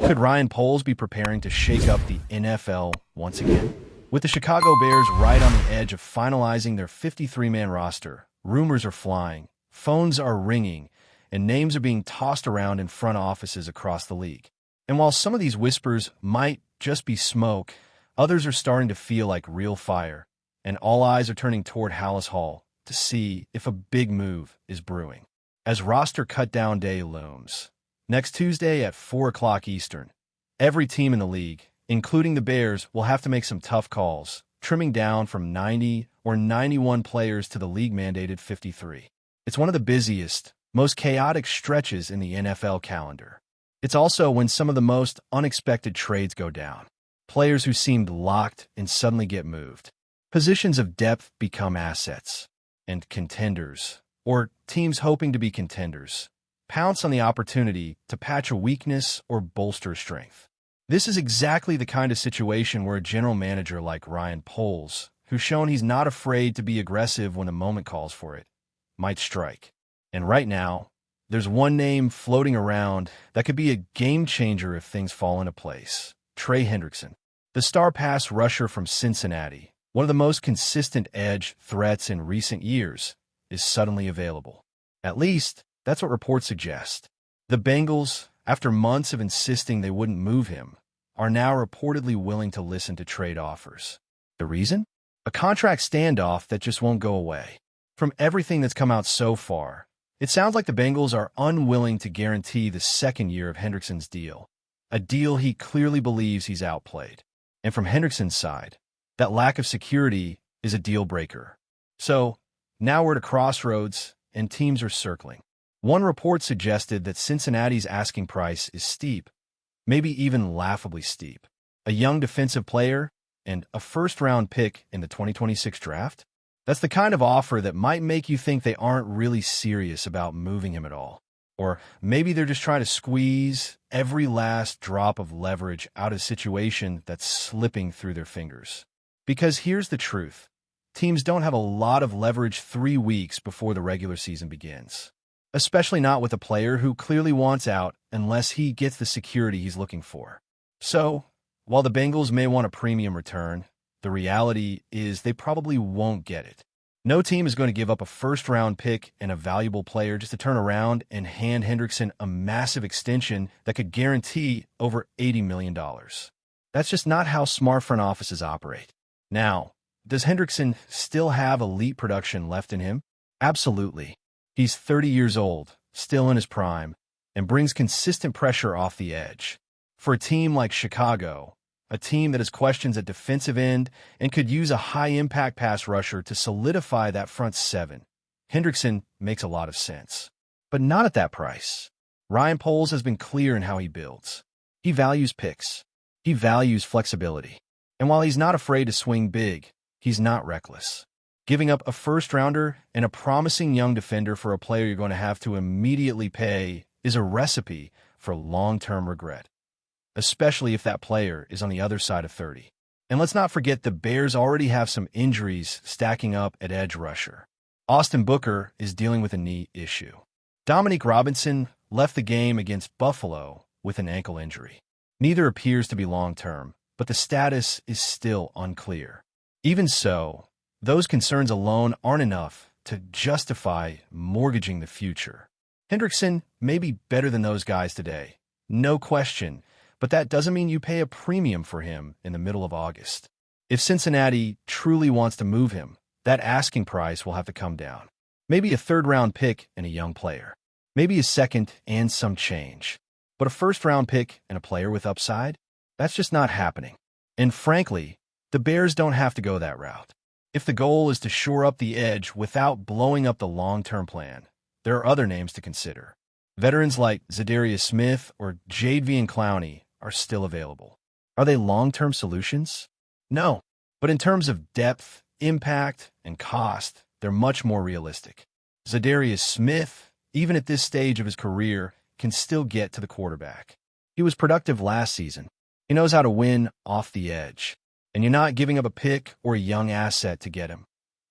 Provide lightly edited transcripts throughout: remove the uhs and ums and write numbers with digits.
Could Ryan Poles be preparing to shake up the NFL once again? With the Chicago Bears right on the edge of finalizing their 53-man roster, rumors are flying, phones are ringing, and names are being tossed around in front offices across the league. And while some of these whispers might just be smoke, others are starting to feel like real fire, and all eyes are turning toward Hallis Hall to see if a big move is brewing. As roster cutdown day looms, next Tuesday at 4 o'clock Eastern, every team in the league, including the Bears, will have to make some tough calls, trimming down from 90 or 91 players to the league-mandated 53. It's one of the busiest, most chaotic stretches in the NFL calendar. It's also when some of the most unexpected trades go down. Players who seemed locked and suddenly get moved. Positions of depth become assets. And contenders, or teams hoping to be contenders, pounce on the opportunity to patch a weakness or bolster strength. This is exactly the kind of situation where a general manager like Ryan Poles, who's shown he's not afraid to be aggressive when the moment calls for it, might strike. And right now, there's one name floating around that could be a game changer if things fall into place. Trey Hendrickson, the star pass rusher from Cincinnati, one of the most consistent edge threats in recent years, is suddenly available. At least, that's what reports suggest. The Bengals, after months of insisting they wouldn't move him, are now reportedly willing to listen to trade offers. The reason? A contract standoff that just won't go away. From everything that's come out so far, it sounds like the Bengals are unwilling to guarantee the second year of Hendrickson's deal, a deal he clearly believes he's outplayed. And from Hendrickson's side, that lack of security is a deal breaker. So, now we're at a crossroads, and teams are circling. One report suggested that Cincinnati's asking price is steep, maybe even laughably steep. A young defensive player and a first-round pick in the 2026 draft? That's the kind of offer that might make you think they aren't really serious about moving him at all. Or maybe they're just trying to squeeze every last drop of leverage out of a situation that's slipping through their fingers. Because here's the truth. Teams don't have a lot of leverage 3 weeks before the regular season begins. Especially not with a player who clearly wants out unless he gets the security he's looking for. So, while the Bengals may want a premium return, the reality is they probably won't get it. No team is going to give up a first-round pick and a valuable player just to turn around and hand Hendrickson a massive extension that could guarantee over $80 million. That's just not how smart front offices operate. Now, does Hendrickson still have elite production left in him? Absolutely. He's 30 years old, still in his prime, and brings consistent pressure off the edge. For a team like Chicago, a team that has questions at defensive end and could use a high-impact pass rusher to solidify that front seven, Hendrickson makes a lot of sense. But not at that price. Ryan Poles has been clear in how he builds. He values picks. He values flexibility. And while he's not afraid to swing big, he's not reckless. Giving up a first-rounder and a promising young defender for a player you're going to have to immediately pay is a recipe for long-term regret, especially if that player is on the other side of 30. And let's not forget the Bears already have some injuries stacking up at edge rusher. Austin Booker is dealing with a knee issue. Dominique Robinson left the game against Buffalo with an ankle injury. Neither appears to be long-term, but the status is still unclear. Even so, those concerns alone aren't enough to justify mortgaging the future. Hendrickson may be better than those guys today, no question, but that doesn't mean you pay a premium for him in the middle of August. If Cincinnati truly wants to move him, that asking price will have to come down. Maybe a third-round pick and a young player. Maybe a second and some change. But a first-round pick and a player with upside? That's just not happening. And frankly, the Bears don't have to go that route. If the goal is to shore up the edge without blowing up the long-term plan, there are other names to consider. Veterans like Zadarius Smith or Jadeveon Clowney are still available. Are they long-term solutions? No. But in terms of depth, impact, and cost, they're much more realistic. Zadarius Smith, even at this stage of his career, can still get to the quarterback. He was productive last season. He knows how to win off the edge. And you're not giving up a pick or a young asset to get him.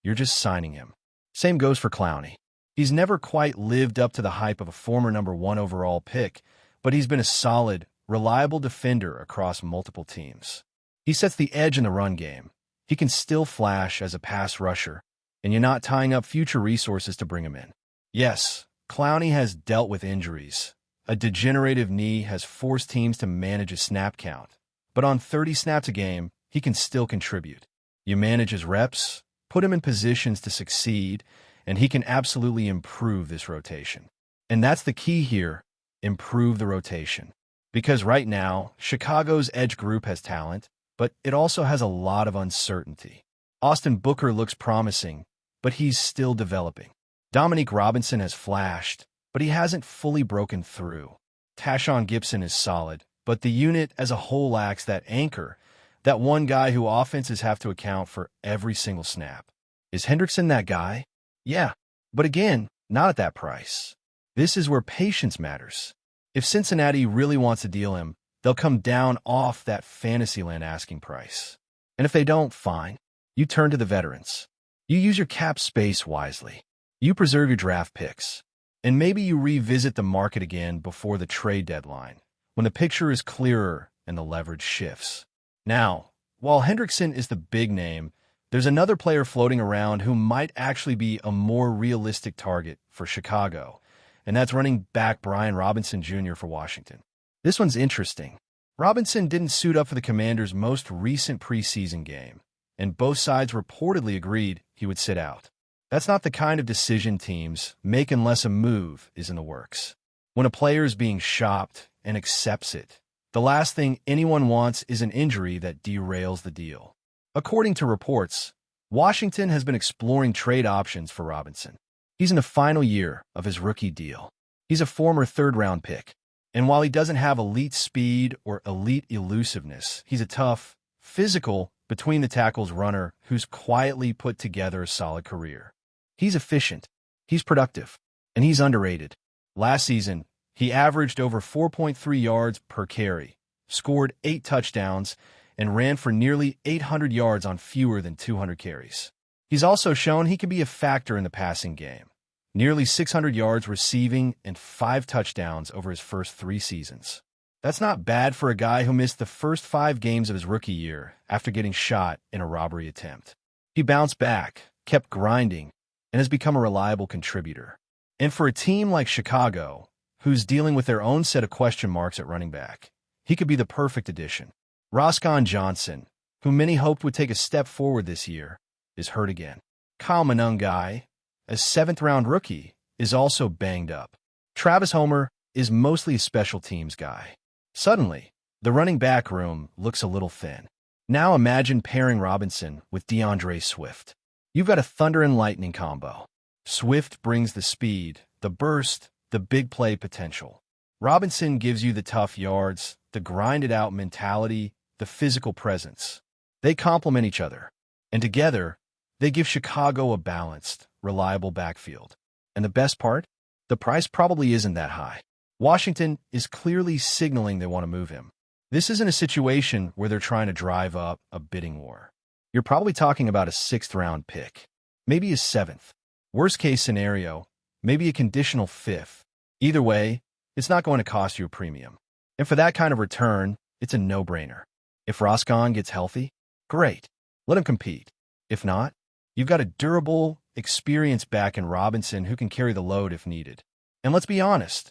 You're just signing him. Same goes for Clowney. He's never quite lived up to the hype of a former number 1 overall pick, but he's been a solid, reliable defender across multiple teams. He sets the edge in the run game. He can still flash as a pass rusher, and you're not tying up future resources to bring him in. Yes, Clowney has dealt with injuries. A degenerative knee has forced teams to manage a snap count. But on 30 snaps a game, he can still contribute. You manage his reps, put him in positions to succeed, and he can absolutely improve this rotation. And that's the key here, improve the rotation. Because right now, Chicago's edge group has talent, but it also has a lot of uncertainty. Austin Booker looks promising, but he's still developing. Dominique Robinson has flashed, but he hasn't fully broken through. Tashawn Gibson is solid, but the unit as a whole lacks that anchor, that one guy who offenses have to account for every single snap. Is Hendrickson that guy? Yeah, but again, not at that price. This is where patience matters. If Cincinnati really wants to deal him, they'll come down off that Fantasyland asking price. And if they don't, fine. You turn to the veterans. You use your cap space wisely. You preserve your draft picks. And maybe you revisit the market again before the trade deadline, when the picture is clearer and the leverage shifts. Now, while Hendrickson is the big name, there's another player floating around who might actually be a more realistic target for Chicago, and that's running back Brian Robinson Jr. for Washington. This one's interesting. Robinson didn't suit up for the Commanders' most recent preseason game, and both sides reportedly agreed he would sit out. That's not the kind of decision teams make unless a move is in the works. When a player is being shopped and accepts it, the last thing anyone wants is an injury that derails the deal. According to reports, Washington has been exploring trade options for Robinson. He's in the final year of his rookie deal. He's a former third-round pick, and while he doesn't have elite speed or elite elusiveness, he's a tough, physical, between-the-tackles runner who's quietly put together a solid career. He's efficient, he's productive, and he's underrated. Last season, he averaged over 4.3 yards per carry, scored 8 touchdowns, and ran for nearly 800 yards on fewer than 200 carries. He's also shown he can be a factor in the passing game. Nearly 600 yards receiving and 5 touchdowns over his first 3 seasons. That's not bad for a guy who missed the first 5 games of his rookie year after getting shot in a robbery attempt. He bounced back, kept grinding, and has become a reliable contributor. And for a team like Chicago, who's dealing with their own set of question marks at running back, he could be the perfect addition. Roscoe Johnson, who many hoped would take a step forward this year, is hurt again. Kyle Monangai, a 7th-round rookie, is also banged up. Travis Homer is mostly a special teams guy. Suddenly, the running back room looks a little thin. Now imagine pairing Robinson with DeAndre Swift. You've got a thunder and lightning combo. Swift brings the speed, the burst, the big play potential. Robinson gives you the tough yards, the grinded-out mentality, the physical presence. They complement each other, and together, they give Chicago a balanced, reliable backfield. And the best part? The price probably isn't that high. Washington is clearly signaling they want to move him. This isn't a situation where they're trying to drive up a bidding war. You're probably talking about a 6th-round pick, maybe a 7th. Worst-case scenario, maybe a conditional 5th. Either way, it's not going to cost you a premium. And for that kind of return, it's a no-brainer. If Roscoe gets healthy, great. Let him compete. If not, you've got a durable, experienced back in Robinson who can carry the load if needed. And let's be honest,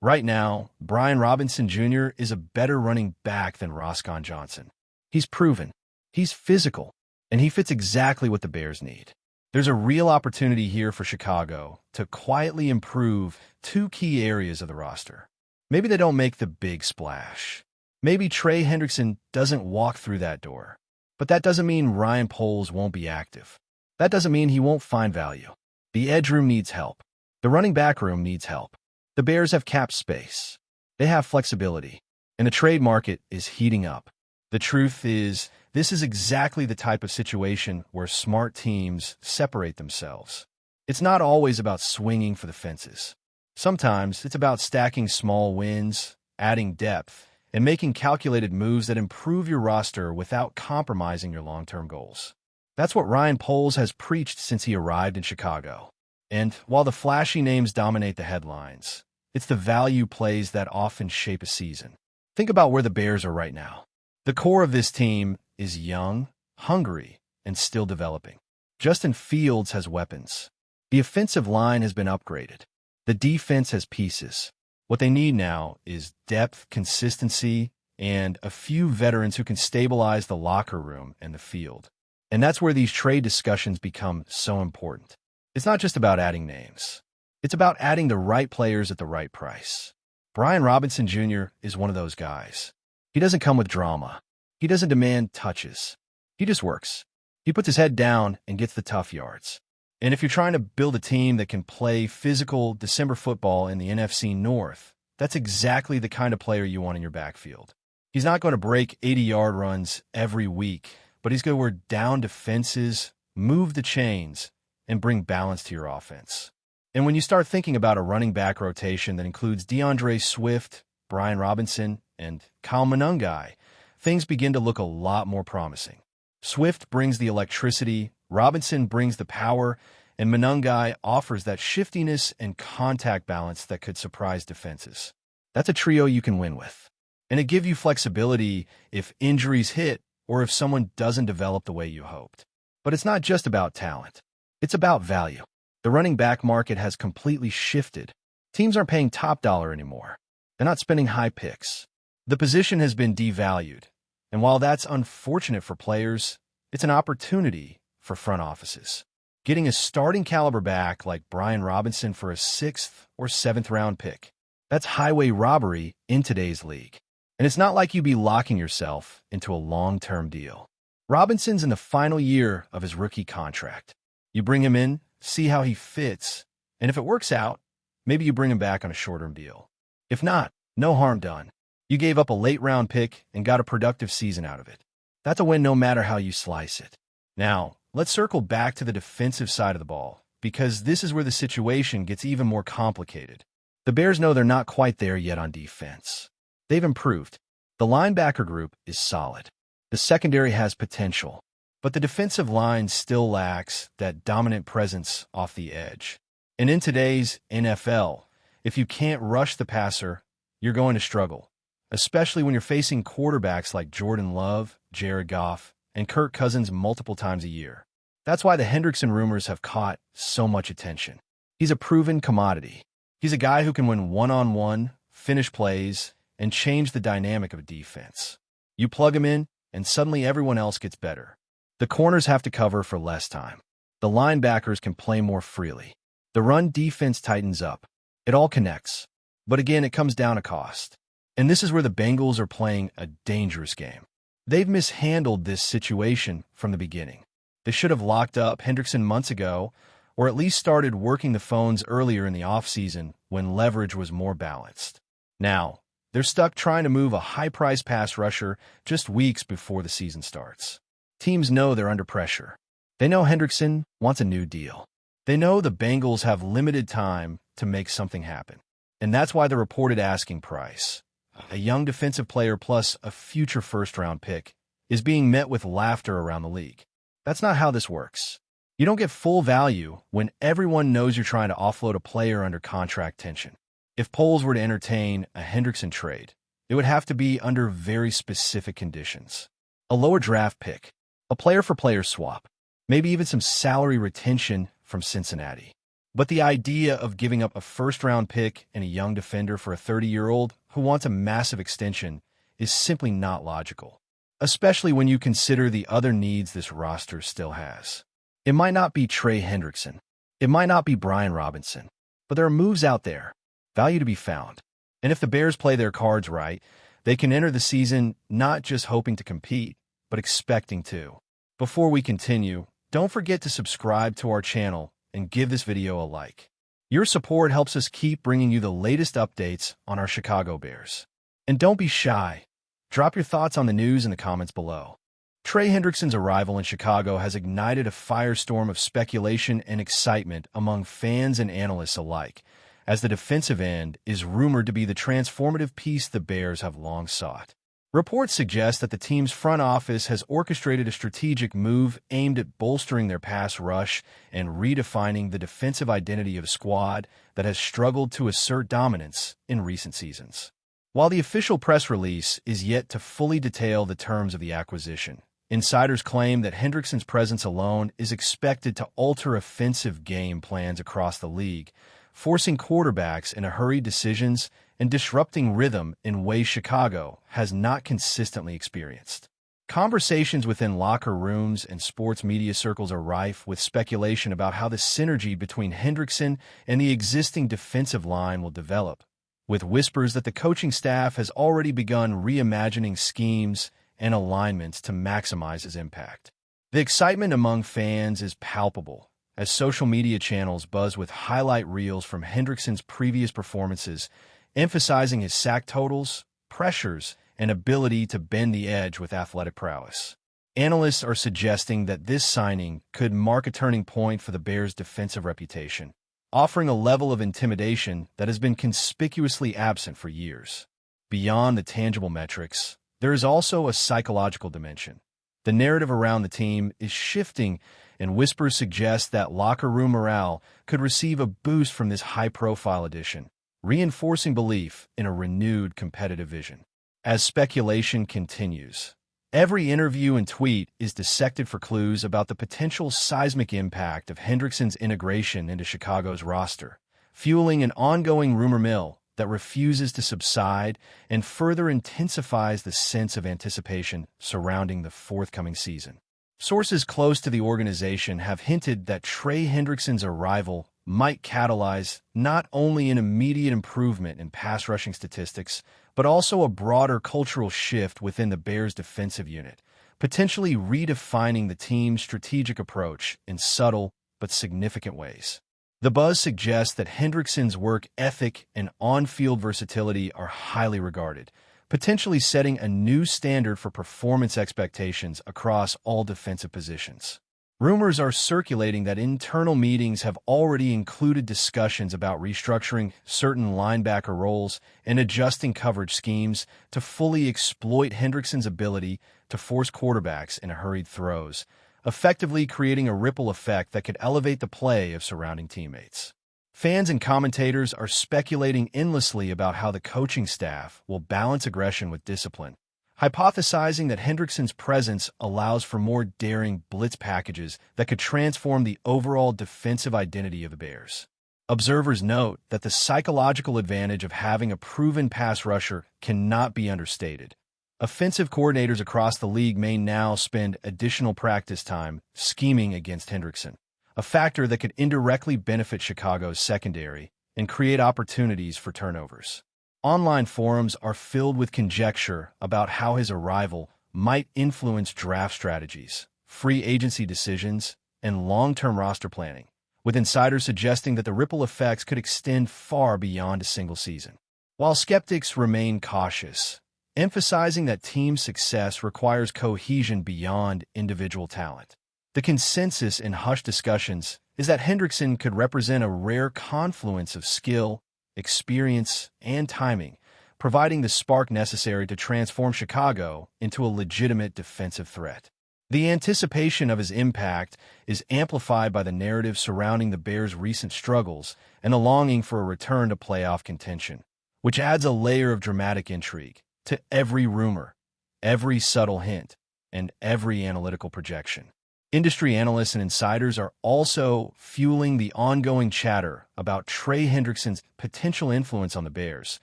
right now, Brian Robinson Jr. is a better running back than Roscoe Johnson. He's proven, he's physical, and he fits exactly what the Bears need. There's a real opportunity here for Chicago to quietly improve 2 key areas of the roster. Maybe they don't make the big splash. Maybe Trey Hendrickson doesn't walk through that door. But that doesn't mean Ryan Poles won't be active. That doesn't mean he won't find value. The edge room needs help. The running back room needs help. The Bears have cap space. They have flexibility. And the trade market is heating up. The truth is, this is exactly the type of situation where smart teams separate themselves. It's not always about swinging for the fences. Sometimes it's about stacking small wins, adding depth, and making calculated moves that improve your roster without compromising your long-term goals. That's what Ryan Poles has preached since he arrived in Chicago. And while the flashy names dominate the headlines, it's the value plays that often shape a season. Think about where the Bears are right now. The core of this team is young, hungry, and still developing. Justin Fields has weapons. The offensive line has been upgraded. The defense has pieces. What they need now is depth, consistency, and a few veterans who can stabilize the locker room and the field. And that's where these trade discussions become so important. It's not just about adding names. It's about adding the right players at the right price. Brian Robinson Jr. is one of those guys. He doesn't come with drama. He doesn't demand touches. He just works. He puts his head down and gets the tough yards. And if you're trying to build a team that can play physical December football in the NFC North, that's exactly the kind of player you want in your backfield. He's not going to break 80-yard runs every week, but he's going to wear down defenses, move the chains, and bring balance to your offense. And when you start thinking about a running back rotation that includes DeAndre Swift, Brian Robinson, and Kyle Monangai, things begin to look a lot more promising. Swift brings the electricity, Robinson brings the power, and Monangai offers that shiftiness and contact balance that could surprise defenses. That's a trio you can win with. And it gives you flexibility if injuries hit or if someone doesn't develop the way you hoped. But it's not just about talent. It's about value. The running back market has completely shifted. Teams aren't paying top dollar anymore. They're not spending high picks. The position has been devalued. And while that's unfortunate for players, it's an opportunity for front offices. Getting a starting caliber back like Brian Robinson for a 6th or 7th round pick, that's highway robbery in today's league. And it's not like you'd be locking yourself into a long-term deal. Robinson's in the final year of his rookie contract. You bring him in, see how he fits, and if it works out, maybe you bring him back on a short-term deal. If not, no harm done. You gave up a late-round pick and got a productive season out of it. That's a win no matter how you slice it. Now, let's circle back to the defensive side of the ball, because this is where the situation gets even more complicated. The Bears know they're not quite there yet on defense. They've improved. The linebacker group is solid. The secondary has potential, but the defensive line still lacks that dominant presence off the edge. And in today's NFL, if you can't rush the passer, you're going to struggle, especially when you're facing quarterbacks like Jordan Love, Jared Goff, and Kirk Cousins multiple times a year. That's why the Hendrickson rumors have caught so much attention. He's a proven commodity. He's a guy who can win one-on-one, finish plays, and change the dynamic of a defense. You plug him in, and suddenly everyone else gets better. The corners have to cover for less time. The linebackers can play more freely. The run defense tightens up. It all connects. But again, it comes down to cost. And this is where the Bengals are playing a dangerous game. They've mishandled this situation from the beginning. They should have locked up Hendrickson months ago, or at least started working the phones earlier in the offseason when leverage was more balanced. Now, they're stuck trying to move a high-priced pass rusher just weeks before the season starts. Teams know they're under pressure. They know Hendrickson wants a new deal. They know the Bengals have limited time to make something happen. And that's why the reported asking price, a young defensive player plus a future first-round pick, is being met with laughter around the league. That's not how this works. You don't get full value when everyone knows you're trying to offload a player under contract tension. If polls were to entertain a Hendrickson trade, it would have to be under very specific conditions. A lower draft pick, a player-for-player swap, maybe even some salary retention from Cincinnati. But the idea of giving up a first-round pick and a young defender for a 30-year-old who wants a massive extension is simply not logical, especially when you consider the other needs this roster still has. It might not be Trey Hendrickson. It might not be Brian Robinson. But there are moves out there, value to be found. And if the Bears play their cards right, they can enter the season not just hoping to compete, but expecting to. Before we continue, don't forget to subscribe to our channel and give this video a like. Your support helps us keep bringing you the latest updates on our Chicago Bears. And don't be shy. Drop your thoughts on the news in the comments below. Trey Hendrickson's arrival in Chicago has ignited a firestorm of speculation and excitement among fans and analysts alike, as the defensive end is rumored to be the transformative piece the Bears have long sought. Reports suggest that the team's front office has orchestrated a strategic move aimed at bolstering their pass rush and redefining the defensive identity of a squad that has struggled to assert dominance in recent seasons. While the official press release is yet to fully detail the terms of the acquisition, insiders claim that Hendrickson's presence alone is expected to alter offensive game plans across the league, forcing quarterbacks into hurried decisions and disrupting rhythm in ways Chicago has not consistently experienced. Conversations within locker rooms and sports media circles are rife with speculation about how the synergy between Hendrickson and the existing defensive line will develop, with whispers that the coaching staff has already begun reimagining schemes and alignments to maximize his impact. The excitement among fans is palpable, as social media channels buzz with highlight reels from Hendrickson's previous performances, emphasizing his sack totals, pressures, and ability to bend the edge with athletic prowess. Analysts are suggesting that this signing could mark a turning point for the Bears' defensive reputation, offering a level of intimidation that has been conspicuously absent for years. Beyond the tangible metrics, there is also a psychological dimension. The narrative around the team is shifting, and whispers suggest that locker room morale could receive a boost from this high-profile addition, reinforcing belief in a renewed competitive vision. As speculation continues, every interview and tweet is dissected for clues about the potential seismic impact of Hendrickson's integration into Chicago's roster, fueling an ongoing rumor mill that refuses to subside and further intensifies the sense of anticipation surrounding the forthcoming season. Sources close to the organization have hinted that Trey Hendrickson's arrival might catalyze not only an immediate improvement in pass rushing statistics, but also a broader cultural shift within the Bears' defensive unit, potentially redefining the team's strategic approach in subtle but significant ways. The buzz suggests that Hendrickson's work ethic and on-field versatility are highly regarded, potentially setting a new standard for performance expectations across all defensive positions. Rumors are circulating that internal meetings have already included discussions about restructuring certain linebacker roles and adjusting coverage schemes to fully exploit Hendrickson's ability to force quarterbacks into hurried throws, effectively creating a ripple effect that could elevate the play of surrounding teammates. Fans and commentators are speculating endlessly about how the coaching staff will balance aggression with discipline, hypothesizing that Hendrickson's presence allows for more daring blitz packages that could transform the overall defensive identity of the Bears. Observers note that the psychological advantage of having a proven pass rusher cannot be understated. Offensive coordinators across the league may now spend additional practice time scheming against Hendrickson, a factor that could indirectly benefit Chicago's secondary and create opportunities for turnovers. Online forums are filled with conjecture about how his arrival might influence draft strategies, free agency decisions, and long-term roster planning, with insiders suggesting that the ripple effects could extend far beyond a single season. While skeptics remain cautious, emphasizing that team success requires cohesion beyond individual talent, the consensus in hushed discussions is that Hendrickson could represent a rare confluence of skill, experience, and timing, providing the spark necessary to transform Chicago into a legitimate defensive threat. The anticipation of his impact is amplified by the narrative surrounding the Bears' recent struggles and the longing for a return to playoff contention, which adds a layer of dramatic intrigue to every rumor, every subtle hint, and every analytical projection. Industry analysts and insiders are also fueling the ongoing chatter about Trey Hendrickson's potential influence on the Bears,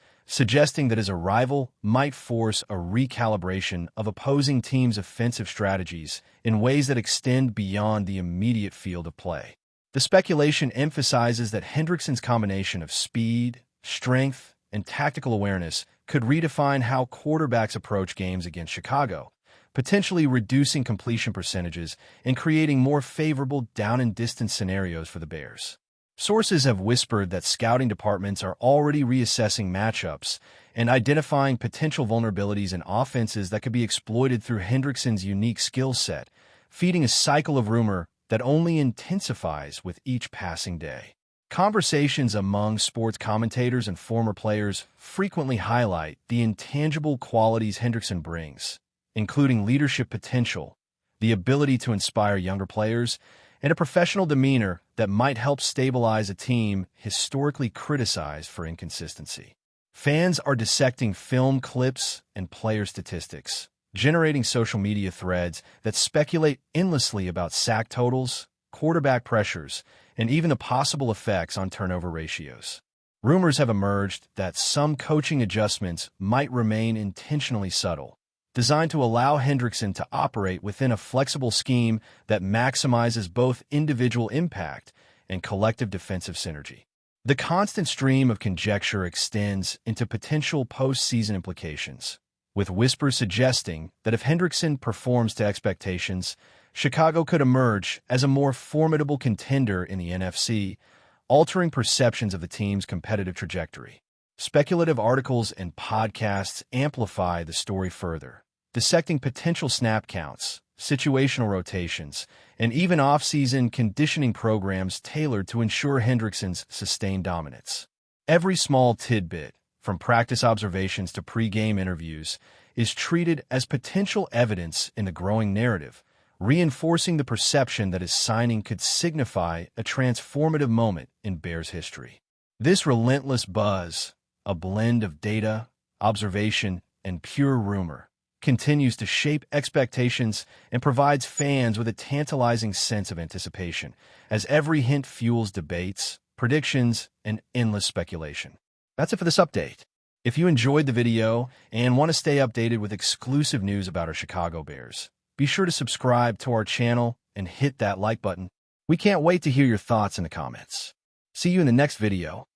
suggesting that his arrival might force a recalibration of opposing teams' offensive strategies in ways that extend beyond the immediate field of play. The speculation emphasizes that Hendrickson's combination of speed, strength, and tactical awareness could redefine how quarterbacks approach games against Chicago, potentially reducing completion percentages and creating more favorable down-and-distance scenarios for the Bears. Sources have whispered that scouting departments are already reassessing matchups and identifying potential vulnerabilities in offenses that could be exploited through Hendrickson's unique skill set, feeding a cycle of rumor that only intensifies with each passing day. Conversations among sports commentators and former players frequently highlight the intangible qualities Hendrickson brings, including leadership potential, the ability to inspire younger players, and a professional demeanor that might help stabilize a team historically criticized for inconsistency. Fans are dissecting film clips and player statistics, generating social media threads that speculate endlessly about sack totals, quarterback pressures, and even the possible effects on turnover ratios. Rumors have emerged that some coaching adjustments might remain intentionally subtle, designed to allow Hendrickson to operate within a flexible scheme that maximizes both individual impact and collective defensive synergy. The constant stream of conjecture extends into potential postseason implications, with whispers suggesting that if Hendrickson performs to expectations, Chicago could emerge as a more formidable contender in the NFC, altering perceptions of the team's competitive trajectory. Speculative articles and podcasts amplify the story further, dissecting potential snap counts, situational rotations, and even off-season conditioning programs tailored to ensure Hendrickson's sustained dominance. Every small tidbit, from practice observations to pre-game interviews, is treated as potential evidence in the growing narrative, reinforcing the perception that his signing could signify a transformative moment in Bears history. This relentless buzz, a blend of data, observation, and pure rumor, continues to shape expectations and provides fans with a tantalizing sense of anticipation, as every hint fuels debates, predictions, and endless speculation. That's it for this update. If you enjoyed the video and want to stay updated with exclusive news about our Chicago Bears, be sure to subscribe to our channel and hit that like button. We can't wait to hear your thoughts in the comments. See you in the next video.